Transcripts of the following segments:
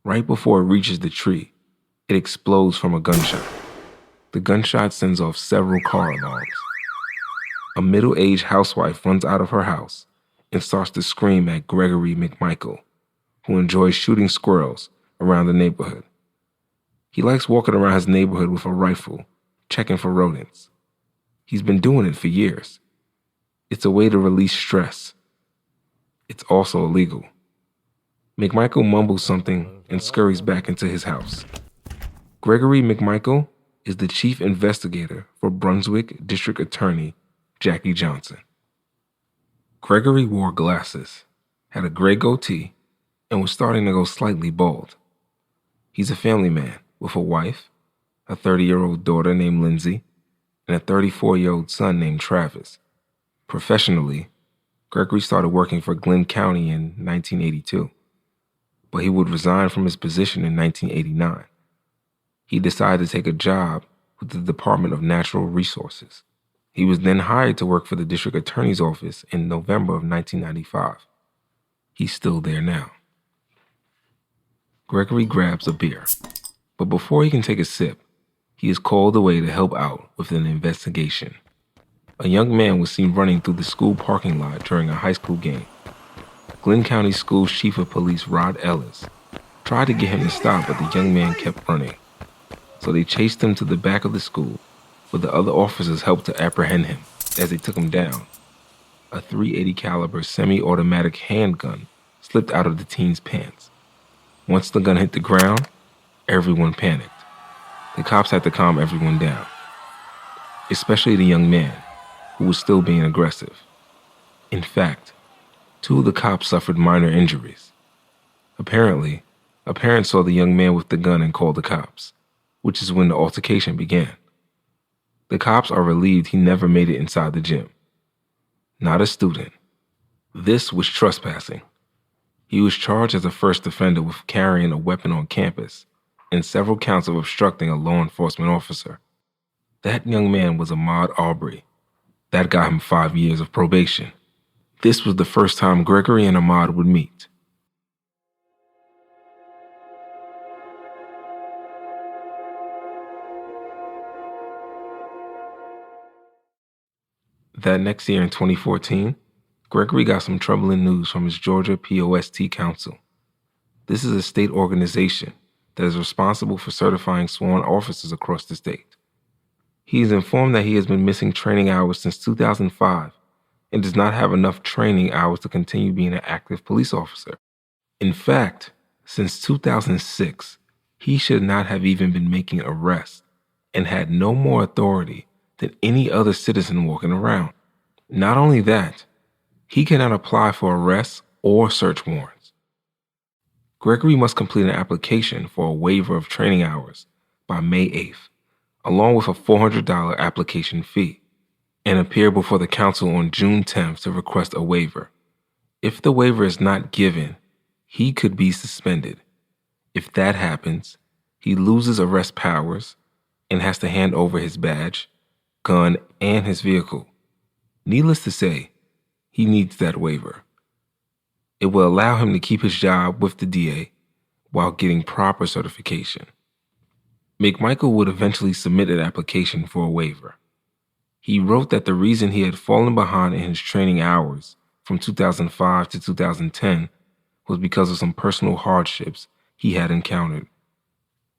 Right before it reaches the tree, it explodes from a gunshot. The gunshot sends off several car alarms. A middle-aged housewife runs out of her house and starts to scream at Gregory McMichael, who enjoys shooting squirrels around the neighborhood. He likes walking around his neighborhood with a rifle, checking for rodents. He's been doing it for years. It's a way to release stress. It's also illegal. McMichael mumbles something and scurries back into his house. Gregory McMichael is the chief investigator for Brunswick District Attorney Jackie Johnson. Gregory wore glasses, had a gray goatee, and was starting to go slightly bald. He's a family man with a wife, a 30-year-old daughter named Lindsay, and a 34-year-old son named Travis. Professionally, Gregory started working for Glenn County in 1982, but he would resign from his position in 1989. He decided to take a job with the Department of Natural Resources. He was then hired to work for the district attorney's office in November of 1995. He's still there now. Gregory grabs a beer, but before he can take a sip, he is called away to help out with an investigation. A young man was seen running through the school parking lot during a high school game. Glenn County School's Chief of Police, Rod Ellis, tried to get him to stop, but the young man kept running. So they chased him to the back of the school, where the other officers helped to apprehend him. As they took him down, a .380 caliber semi-automatic handgun slipped out of the teen's pants. Once the gun hit the ground, everyone panicked. The cops had to calm everyone down, especially the young man, who was still being aggressive. In fact, 2 of the cops suffered minor injuries. Apparently, a parent saw the young man with the gun and called the cops, which is when the altercation began. The cops are relieved he never made it inside the gym. Not a student. This was trespassing. He was charged as a first offender with carrying a weapon on campus and several counts of obstructing a law enforcement officer. That young man was Ahmaud Arbery. That got him 5 years of probation. This was the first time Gregory and Ahmaud would meet. That next year in 2014, Gregory got some troubling news from his Georgia POST Council. This is a state organization that is responsible for certifying sworn officers across the state. He is informed that he has been missing training hours since 2005 and does not have enough training hours to continue being an active police officer. In fact, since 2006, he should not have even been making arrests and had no more authority than any other citizen walking around. Not only that, he cannot apply for arrests or search warrants. Gregory must complete an application for a waiver of training hours by May 8th, along with a $400 application fee, and appear before the council on June 10th to request a waiver. If the waiver is not given, he could be suspended. If that happens, he loses arrest powers and has to hand over his badge, gun, and his vehicle. Needless to say, he needs that waiver. It will allow him to keep his job with the DA while getting proper certification. McMichael would eventually submit an application for a waiver. He wrote that the reason he had fallen behind in his training hours from 2005 to 2010 was because of some personal hardships he had encountered.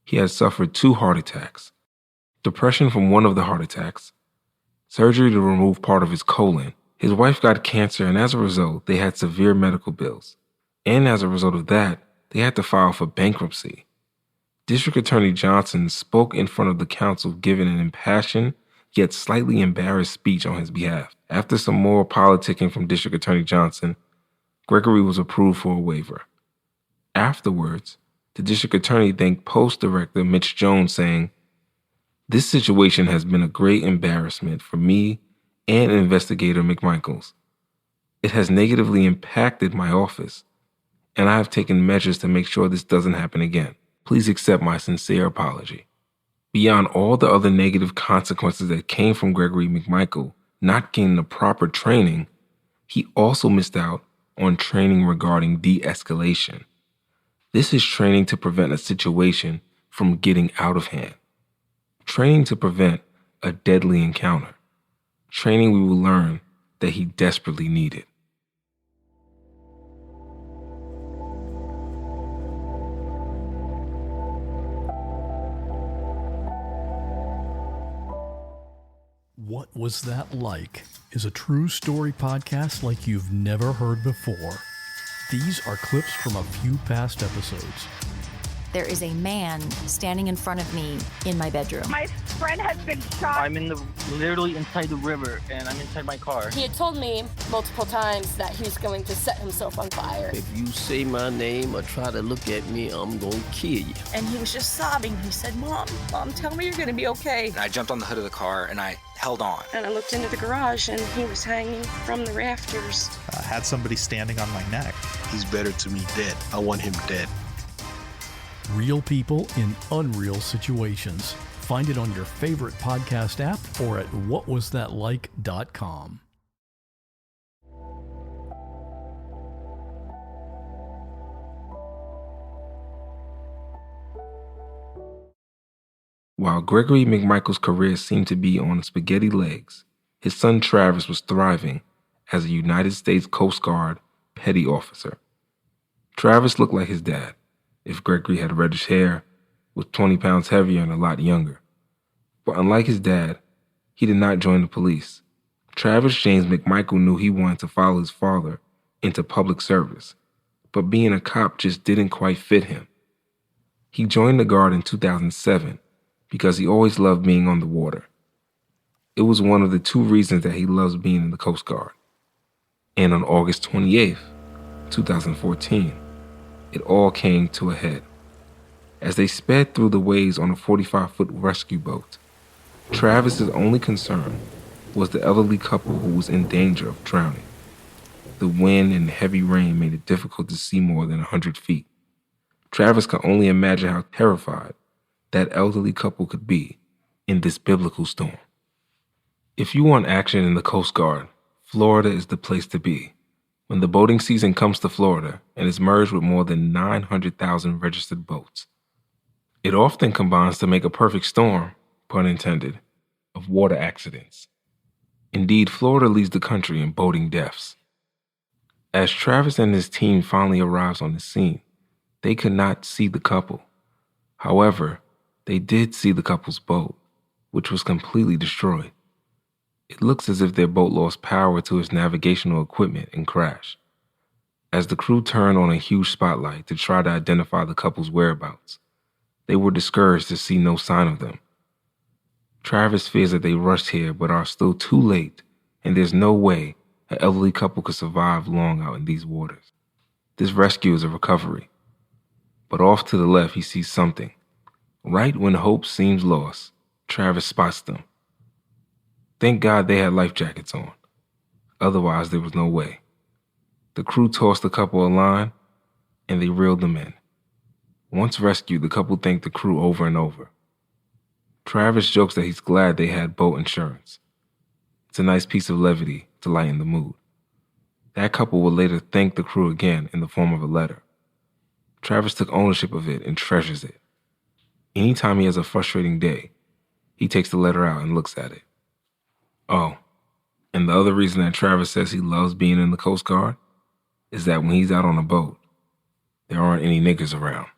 He had suffered 2 heart attacks, depression from one of the heart attacks, surgery to remove part of his colon. His wife got cancer, and as a result, they had severe medical bills. And as a result of that, they had to file for bankruptcy. District Attorney Johnson spoke in front of the council, giving an impassioned yet slightly embarrassed speech on his behalf. After some more politicking from District Attorney Johnson, Gregory was approved for a waiver. Afterwards, the district attorney thanked Post Director Mitch Jones, saying, "This situation has been a great embarrassment for me and Investigator McMichaels. It has negatively impacted my office, and I have taken measures to make sure this doesn't happen again. Please accept my sincere apology." Beyond all the other negative consequences that came from Gregory McMichael not getting the proper training, he also missed out on training regarding de-escalation. This is training to prevent a situation from getting out of hand. Training to prevent a deadly encounter. Training we will learn that he desperately needed. What Was That Like is a true story podcast like you've never heard before. These are clips from a few past episodes. There is a man standing in front of me in my bedroom. My friend has been shot. I'm literally inside the river, and I'm inside my car. He had told me multiple times that he was going to set himself on fire. If you say my name or try to look at me, I'm gonna kill you. And he was just sobbing. He said, Mom, tell me you're gonna be okay. And I jumped on the hood of the car and I held on. And I looked into the garage and he was hanging from the rafters. I had somebody standing on my neck. He's better to me dead. I want him dead. Real people in unreal situations. Find it on your favorite podcast app or at whatwasthatlike.com. While Gregory McMichael's career seemed to be on spaghetti legs, his son Travis was thriving as a United States Coast Guard petty officer. Travis looked like his dad, if Gregory had reddish hair, was 20 pounds heavier and a lot younger. But unlike his dad, he did not join the police. Travis James McMichael knew he wanted to follow his father into public service, but being a cop just didn't quite fit him. He joined the Guard in 2007 because he always loved being on the water. It was one of the two reasons that he loves being in the Coast Guard. And on August 28th, 2014, it all came to a head. As they sped through the waves on a 45-foot rescue boat, Travis's only concern was the elderly couple who was in danger of drowning. The wind and heavy rain made it difficult to see more than 100 feet. Travis could only imagine how terrified that elderly couple could be in this biblical storm. If you want action in the Coast Guard, Florida is the place to be. When the boating season comes to Florida and is merged with more than 900,000 registered boats, it often combines to make a perfect storm, pun intended, of water accidents. Indeed, Florida leads the country in boating deaths. As Travis and his team finally arrives on the scene, they could not see the couple. However, they did see the couple's boat, which was completely destroyed. It looks as if their boat lost power to its navigational equipment and crashed. As the crew turned on a huge spotlight to try to identify the couple's whereabouts, they were discouraged to see no sign of them. Travis fears that they rushed here but are still too late, and there's no way an elderly couple could survive long out in these waters. This rescue is a recovery. But off to the left, he sees something. Right when hope seems lost, Travis spots them. Thank God they had life jackets on. Otherwise, there was no way. The crew tossed the couple a line, and they reeled them in. Once rescued, the couple thanked the crew over and over. Travis jokes that he's glad they had boat insurance. It's a nice piece of levity to lighten the mood. That couple would later thank the crew again in the form of a letter. Travis took ownership of it and treasures it. Anytime he has a frustrating day, he takes the letter out and looks at it. Oh, and the other reason that Travis says he loves being in the Coast Guard is that when he's out on a boat, there aren't any niggas around.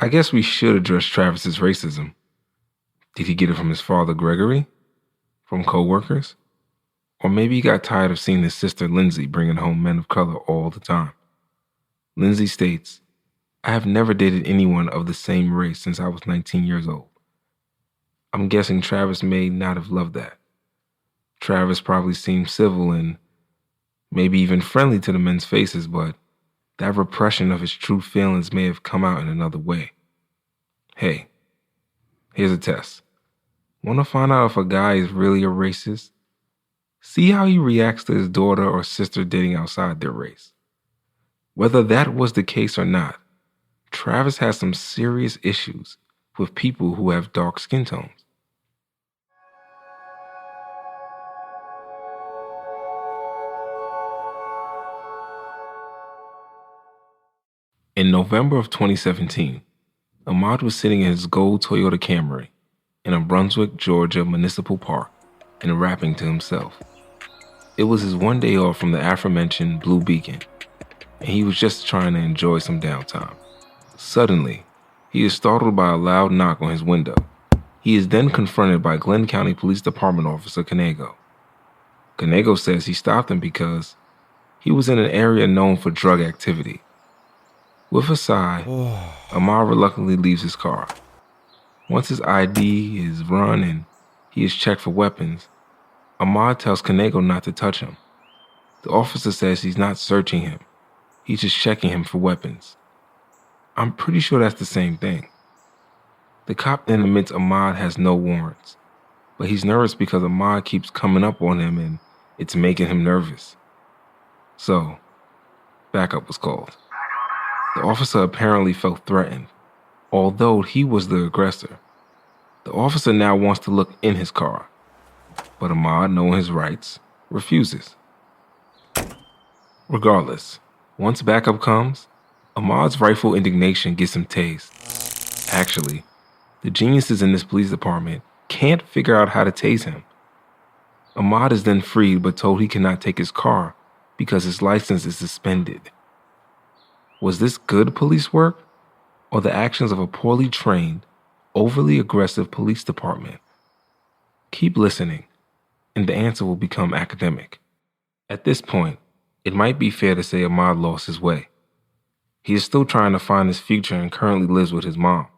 I guess we should address Travis's racism. Did he get it from his father, Gregory? From co-workers? Or maybe he got tired of seeing his sister, Lindsay, bringing home men of color all the time. Lindsay states, I have never dated anyone of the same race since I was 19 years old. I'm guessing Travis may not have loved that. Travis probably seemed civil and maybe even friendly to the men's faces, but that repression of his true feelings may have come out in another way. Hey, here's a test. Want to find out if a guy is really a racist? See how he reacts to his daughter or sister dating outside their race. Whether that was the case or not, Travis has some serious issues with people who have dark skin tones. In November of 2017, Ahmaud was sitting in his gold Toyota Camry in a Brunswick, Georgia municipal park and rapping to himself. It was his one day off from the aforementioned Blue Beacon, and he was just trying to enjoy some downtime. Suddenly, he is startled by a loud knock on his window. He is then confronted by Glenn County Police Department Officer Canego. Canego says he stopped him because he was in an area known for drug activity. With a sigh, Ahmaud reluctantly leaves his car. Once his ID is run and he is checked for weapons, Ahmaud tells Canego not to touch him. The officer says he's not searching him. He's just checking him for weapons. I'm pretty sure that's the same thing. The cop then admits Ahmaud has no warrants, but he's nervous because Ahmaud keeps coming up on him and it's making him nervous. So, backup was called. The officer apparently felt threatened, although he was the aggressor. The officer now wants to look in his car, but Ahmaud, knowing his rights, refuses. Regardless, once backup comes, Ahmaud's rightful indignation gets him tased. Actually, the geniuses in this police department can't figure out how to tase him. Ahmaud is then freed but told he cannot take his car because his license is suspended. Was this good police work or the actions of a poorly trained, overly aggressive police department? Keep listening, and the answer will become academic. At this point, it might be fair to say Ahmaud lost his way. He is still trying to find his future and currently lives with his mom,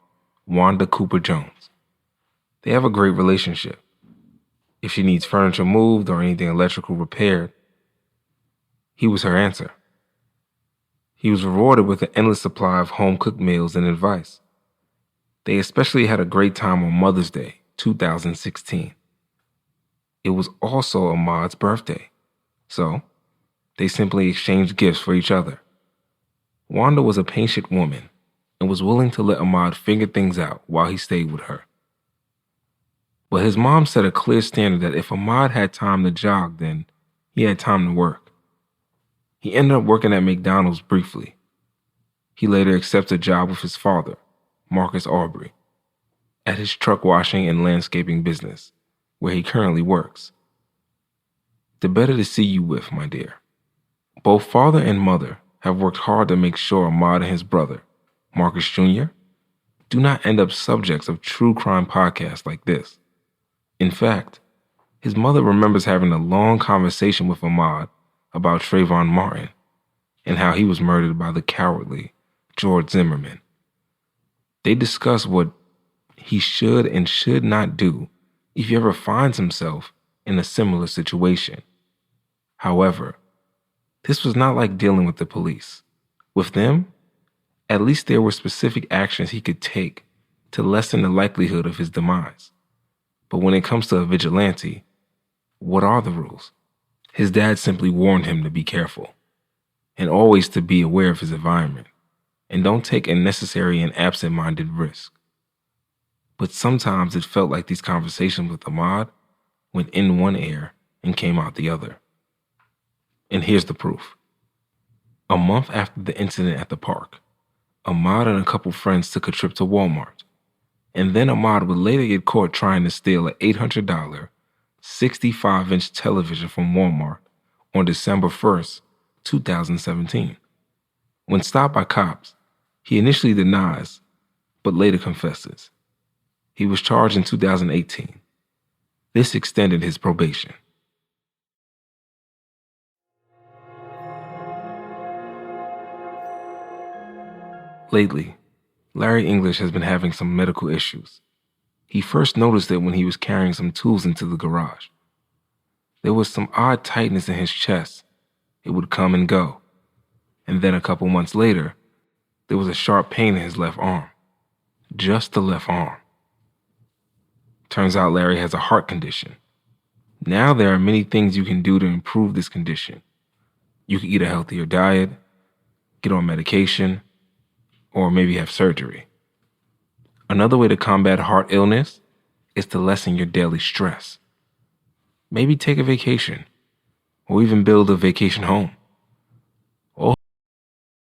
Wanda Cooper Jones. They have a great relationship. If she needs furniture moved or anything electrical repaired, he was her answer. He was rewarded with an endless supply of home-cooked meals and advice. They especially had a great time on Mother's Day, 2016. It was also Ahmaud's birthday, so they simply exchanged gifts for each other. Wanda was a patient woman and was willing to let Ahmaud figure things out while he stayed with her. But his mom set a clear standard that if Ahmaud had time to jog, then he had time to work. He ended up working at McDonald's briefly. He later accepted a job with his father, Ahmaud Arbery, at his truck washing and landscaping business, where he currently works. The better to see you with, my dear. Both father and mother have worked hard to make sure Ahmaud and his brother, Marcus Jr., do not end up subjects of true crime podcasts like this. In fact, his mother remembers having a long conversation with Ahmaud about Trayvon Martin and how he was murdered by the cowardly George Zimmerman. They discuss what he should and should not do if he ever finds himself in a similar situation. However, this was not like dealing with the police. With them, at least there were specific actions he could take to lessen the likelihood of his demise. But when it comes to a vigilante, what are the rules? His dad simply warned him to be careful and always to be aware of his environment and don't take unnecessary and absent-minded risks. But sometimes it felt like these conversations with Ahmaud went in one ear and came out the other. And here's the proof. A month after the incident at the park, Ahmaud and a couple friends took a trip to Walmart, and then Ahmaud would later get caught trying to steal an $800 65-inch television from Walmart on December 1st, 2017. When stopped by cops, he initially denies, but later confesses. He was charged in 2018. This extended his probation. Lately, Larry English has been having some medical issues. He first noticed it when he was carrying some tools into the garage. There was some odd tightness in his chest. It would come and go. And then a couple months later, there was a sharp pain in his left arm. Just the left arm. Turns out Larry has a heart condition. Now there are many things you can do to improve this condition. You can eat a healthier diet, get on medication, or maybe have surgery. Another way to combat heart illness is to lessen your daily stress. Maybe take a vacation, or even build a vacation home.